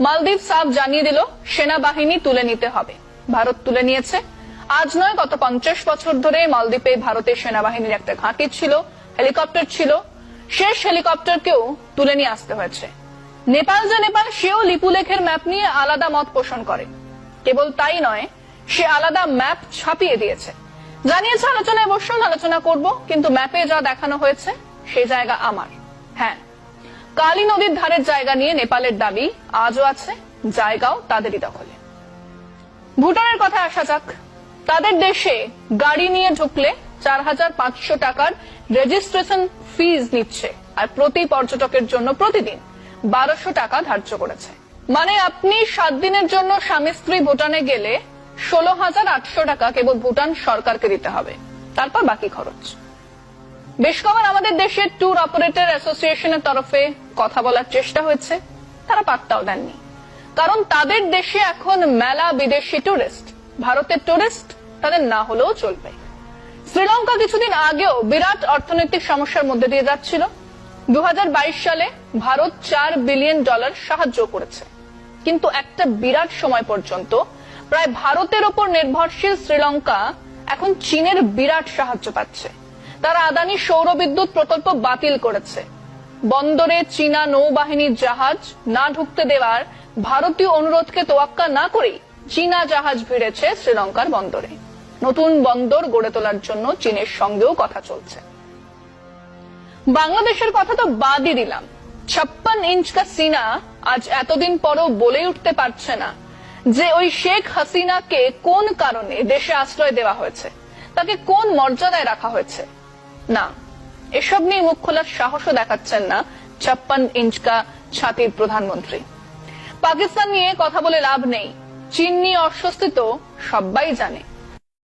মালদ্বীপ সাফ জানিয়ে দিল সেনাবাহিনী তুলে নিতে হবে। ভারত তুলে নিয়েছে। আজ নয়, গত 50 বছর ধরে মালদ্বীপে ভারতের সেনাবাহিনীর একটা ঘাঁটি ছিল, হেলিকপ্টার ছিল। শেষ হেলিকপ্টারকেও তুলে নিয়ে আসতে হয়েছে। নেপাল সেও লিপুলেখের ম্যাপ নিয়ে আলাদা মত পোষণ করে। কেবল তাই নয়, সে আলাদা ম্যাপ ছাপিয়ে দিয়েছে। জানিয়েছে আলোচনায় বসুন, আলোচনা করব, কিন্তু ম্যাপে যা দেখানো হয়েছে সেই জায়গা আমার। হ্যাঁ, কালী নদীর ধারের জায়গা নিয়ে নেপালের দাবি আজও আছে, জায়গাও তাদেরই দখলে। ভুটানের কথা আসা যাক। তাদের দেশে গাড়ি নিয়ে ঢুকলে 4500 টাকার রেজিস্ট্রেশন ফিজ নিচ্ছে, আর প্রতি পর্যটকের জন্য প্রতিদিন 1200 টাকা ধার্য করেছে। মানে আপনি 7 দিনের জন্য স্বামী স্ত্রী ভুটানে গেলে 16,800 টাকা কেবল ভুটান সরকারকে দিতে হবে, তারপর বাকি খরচ। বেশ কবার আমাদের দেশের ট্যুর অপারেটর অ্যাসোসিয়েশনের তরফে কথা বলার চেষ্টা হয়েছে, তারা পাত্তাও দেননি। কারণ তাদের দেশে এখন মেলা বিদেশি টুরিস্ট, ভারতের টুরিস্ট তাদের না হলেও চলবে। শ্রীলঙ্কা কিছুদিন আগেও বিরাট অর্থনৈতিক সমস্যার মধ্যে দিয়ে যাচ্ছিল। 2022 সালে ভারত $4 বিলিয়ন সাহায্য করেছে, কিন্তু একটা বিরাট সময় পর্যন্ত প্রায় ভারতের ওপর নির্ভরশীল শ্রীলঙ্কা এখন চীনের বিরাট সাহায্য পাচ্ছে। তারা আদানি সৌরবিদ্যুৎ প্রকল্প বাতিল করেছে। বন্দরে চীনা নৌবাহিনীর জাহাজ না ঢুকতে দেওয়ার ভারতীয় অনুরোধকে তোয়াক্কা না করেই চীনা জাহাজ ভিড়েছে শ্রীলঙ্কার বন্দরে। নতুন বন্দর গড়ে তোলার জন্য চীনের সঙ্গেও কথা চলছে। বাংলাদেশের কথা তো বাদই দিলাম, 56 ইঞ্চ কা সিনা আজ এতদিন পরও বলে উঠতে পারছে না যে ওই শেখ হাসিনাকে কোন কারণে দেশে আশ্রয় দেওয়া হয়েছে, তাকে কোন মর্যাদায় রাখা হয়েছে। না, এসব নিয়ে মুখ খোলার সাহসও দেখাচ্ছেন না 56 ইঞ্চ কা ছাতির প্রধানমন্ত্রী। পাকিস্তান নিয়ে কথা বলে লাভ নেই, চীন নিয়ে অস্বস্তি তো সবাই জানে।